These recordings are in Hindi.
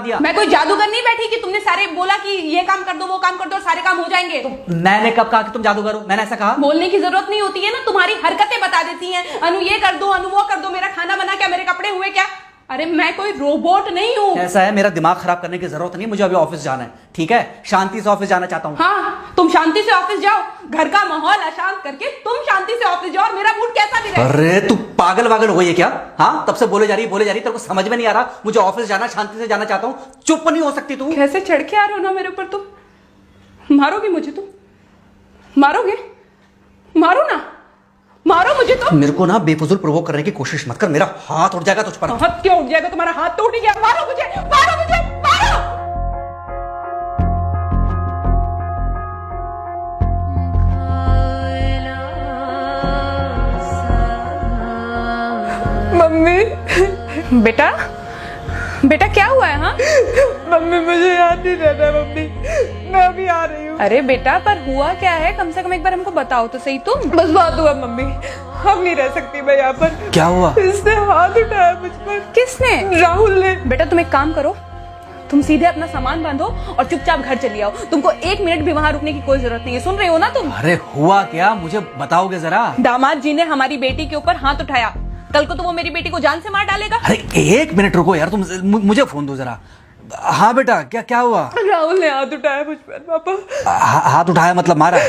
दिया। मैं कोई जादूगर नहीं बैठी कि तुमने सारे बोला कि ये काम कर दो वो काम कर दो और सारे काम हो जाएंगे। मैंने कब कहा कि तुम जादूगर हो? मैंने ऐसा कहा? बोलने की जरूरत नहीं होती है ना, तुम्हारी हरकतें बता देती हैं। अनु ये कर दो, अनु वो कर दो, मेरा खाना बना क्या, मेरे कपड़े हुए क्या। अरे मैं कोई रोबोट नहीं हूँ। ऐसा है, मेरा दिमाग खराब करने की जरूरत नहीं, मुझे अभी ऑफिस जाना है, ठीक है? शांति से ऑफिस जाना चाहता हूँ। हाँ, तुम शांति से ऑफिस जाओ, घर का माहौल अशांत करके तुम शांति से ऑफिस जाओ और मेरा मूड कैसा भी रहे। अरे तू पागल वागल हो गई है क्या? हाँ, तब से बोले जा रही तेरे को समझ में नहीं आ रहा? मुझे ऑफिस जाना, शांति से जाना चाहता हूँ, चुप नहीं हो सकती तू? कैसे चढ़ के आ रहे हो ना मेरे ऊपर तुम। मारोगे मुझे? तुम मारोगे? मारो ना, मारो मुझे। तो मेरे को ना बेफजूल प्रोवोक करने की कोशिश मत कर, मेरा हाथ उठ जाएगा तुझ पर। हाथ क्यों उठ जाएगा? तुम्हारा हाथ तो उठ गया। मारो मुझे, मारो मुझे, मारो। मम्मी। बेटा बेटा क्या हुआ है? हाँ मम्मी मुझे याद नहीं रहता मम्मी, मैं अभी आ रही हूँ। अरे बेटा पर हुआ क्या है? कम से कम एक बार हमको बताओ तो सही। तुम बस बात हुआ मम्मी, हम नहीं रह सकती मैं यहाँ पर। क्या हुआ? इसने हाथ उठाया मुझ पर। किसने? राहुल ने। बेटा तुम एक काम करो, तुम सीधे अपना सामान बांधो और चुपचाप घर चली आओ। तुमको एक मिनट भी वहाँ रुकने की कोई जरूरत नहीं है। सुन रहे हो ना तुम? अरे हुआ क्या, मुझे बताओगे जरा? दामाद जी ने हमारी बेटी के ऊपर हाथ उठाया। कल को तो वो मेरी बेटी को जान से मार डालेगा। अरे एक मिनट रुको यार, तुम मुझे फोन दो जरा। हाँ बेटा, क्या हुआ? राहुल ने हाथ उठाया मुझ पर पापा। हाथ उठाया मतलब मारा?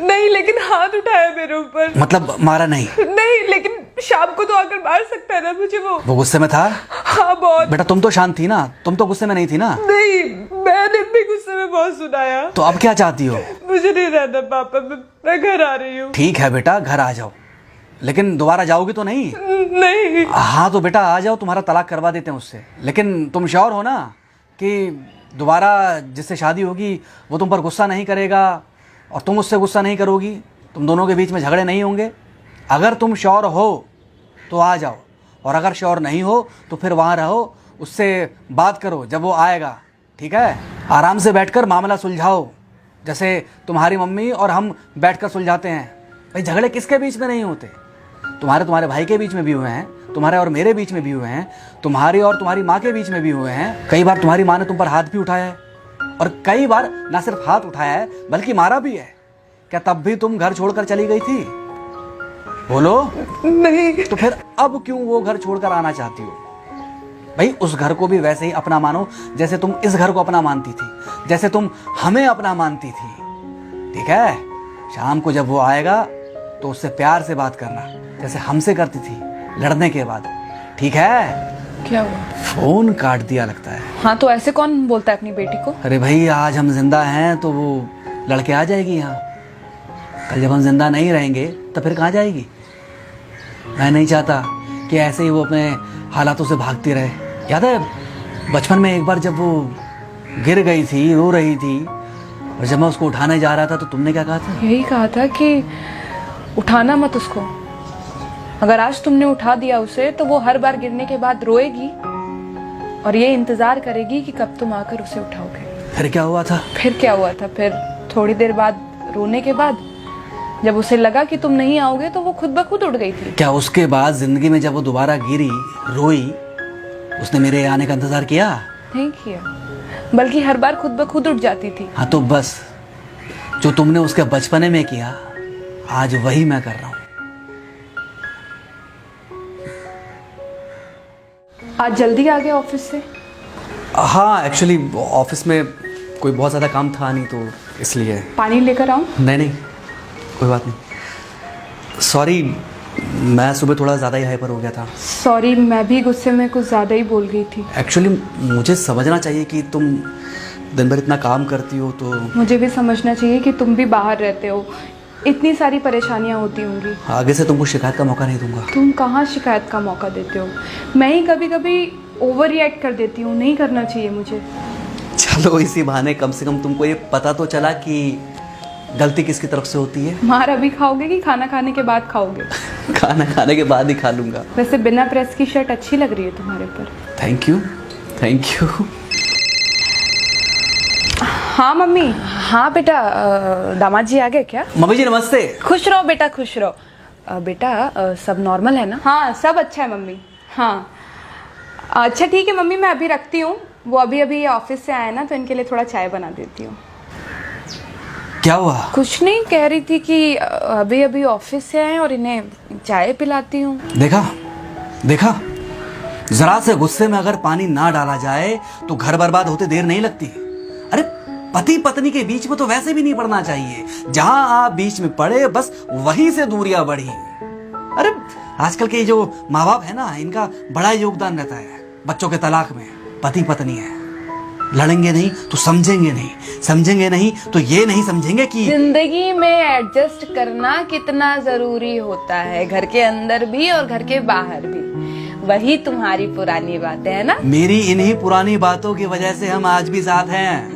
नहीं लेकिन हाथ उठाया मेरे ऊपर। मतलब मारा नहीं? नहीं लेकिन शाम को तो आकर मार सकता है ना मुझे वो गुस्से में था? हाँ बहुत। बेटा तुम तो शांत थी ना, तुम तो गुस्से में नहीं थी ना? नहीं, मैंने भी गुस्से में बहुत सुनाया। तो अब क्या चाहती हो? मुझे नहीं रहना पापा, मैं घर आ रही हूँ। ठीक है बेटा, घर आ जाओ, लेकिन दोबारा जाओगी तो नहीं? नहीं। हाँ तो बेटा आ जाओ, तुम्हारा तलाक करवा देते हैं उससे। लेकिन तुम श्योर हो ना कि दोबारा जिससे शादी होगी वो तुम पर गुस्सा नहीं करेगा और तुम उससे गुस्सा नहीं करोगी, तुम दोनों के बीच में झगड़े नहीं होंगे? अगर तुम श्योर हो तो आ जाओ, और अगर श्योर नहीं हो तो फिर वहाँ रहो, उससे बात करो जब वो आएगा, ठीक है? आराम से बैठकर मामला सुलझाओ, जैसे तुम्हारी मम्मी और हम बैठकर सुलझाते हैं। भाई झगड़े किसके बीच में नहीं होते? तुम्हारे भाई के बीच में भी हुए हैं, तुम्हारे और मेरे बीच में भी हुए हैं, तुम्हारी और तुम्हारी माँ के बीच में भी हुए हैं। कई बार तुम्हारी माँ ने तुम पर हाथ भी उठाया है, और कई बार ना सिर्फ हाथ उठाया है बल्कि मारा भी है। क्या तब भी तुम घर छोड़कर चली गई थी? बोलो। नहीं। तो फिर अब क्यों वो घर छोड़कर आना चाहती हो? भाई उस घर को भी वैसे ही अपना मानो जैसे तुम इस घर को अपना मानती थी, जैसे तुम हमें अपना मानती थी, ठीक है? शाम को जब वो आएगा तो उससे प्यार से बात करना, जैसे हमसे करती थी लड़ने के बाद, ठीक है? क्या हुआ? फोन काट दिया लगता है। हाँ तो ऐसे कौन बोलता है अपनी बेटी को? अरे भाई आज हम जिंदा हैं तो वो लड़के आ जाएगी यहाँ, कल जब हम जिंदा नहीं रहेंगे तो फिर कहाँ जाएगी? मैं नहीं चाहता कि ऐसे ही वो अपने हालातों से भागती रहे। याद है बचपन में एक बार जब वो गिर गई थी, रो रही थी, और जब मैं उसको उठाने जा रहा था तो तुमने क्या कहा था? यही कहा था कि उठाना मत उसको। अगर आज तुमने उठा दिया उसे तो वो हर बार गिरने के बाद रोएगी और ये इंतजार करेगी कि कब तुम आकर उसे उठाओगे। फिर क्या हुआ था? फिर क्या हुआ था? फिर थोड़ी देर बाद रोने के बाद जब उसे लगा कि तुम नहीं आओगे तो वो खुद ब खुद उठ गई थी। क्या उसके बाद जिंदगी में जब वो दोबारा गिरी, रोई, उसने मेरे आने का इंतजार किया? नहीं किया, बल्कि हर बार खुद ब खुद उठ जाती थी। हाँ तो बस जो तुमने उसके बचपने में किया आज वही मैं कर रहा हूँ। आज जल्दी आ गए ऑफिस से? हाँ एक्चुअली ऑफिस में कोई बहुत ज़्यादा काम था नहीं तो इसलिए। पानी लेकर आऊं? नहीं कोई बात नहीं, सॉरी मैं सुबह थोड़ा ज़्यादा ही हाइपर हो गया था। सॉरी, मैं भी गुस्से में कुछ ज़्यादा ही बोल गई थी। एक्चुअली मुझे समझना चाहिए कि तुम दिन भर इतना काम करती हो तो मुझे भी समझना चाहिए कि तुम भी बाहर रहते हो, इतनी सारी परेशानियां होती होंगी। आगे से तुमको शिकायत का मौका नहीं दूंगा। तुम कहाँ शिकायत का मौका देते हो? मैं ही कभी कभी ओवर रिएक्ट कर देती हूँ, नहीं करना चाहिए मुझे। चलो इसी बहाने कम से कम तुमको ये पता तो चला कि गलती किसकी तरफ से होती है। मार अभी खाओगे कि खाना खाने के बाद खाओगे? खाना खाने के बाद ही खा लूंगा। वैसे बिना प्रेस की शर्ट अच्छी लग रही है तुम्हारे पर। Thank you. हाँ मम्मी। हाँ बेटा, दामाद जी आ गए क्या? मम्मी जी नमस्ते। खुश रहो बेटा, खुश रहो। बेटा सब नॉर्मल है ना? हाँ सब अच्छा है मम्मी। हाँ अच्छा ठीक है मम्मी, मैं अभी रखती हूँ, वो अभी अभी ऑफिस से आए ना, तो इनके लिए थोड़ा चाय बना देती हूँ। क्या हुआ? कुछ नहीं, कह रही थी कि अभी अभी ऑफिस से आए और इन्हें चाय पिलाती हूँ। देखा देखा, जरा से गुस्से में अगर पानी ना डाला जाए तो घर बर्बाद होते देर नहीं लगती। अरे पति पत्नी के बीच में तो वैसे भी नहीं पड़ना चाहिए, जहां आप बीच में पड़े बस वहीं से दूरियां बढ़ी। अरे आजकल के जो माँ बाप है ना, इनका बड़ा योगदान रहता है बच्चों के तलाक में। पति पत्नी है, लड़ेंगे नहीं तो समझेंगे नहीं, समझेंगे नहीं तो ये नहीं समझेंगे कि जिंदगी में एडजस्ट करना कितना जरूरी होता है, घर के अंदर भी और घर के बाहर भी। वही तुम्हारी पुरानी बातें है ना। मेरी इन्हीं पुरानी बातों की वजह से हम आज भी साथ हैं।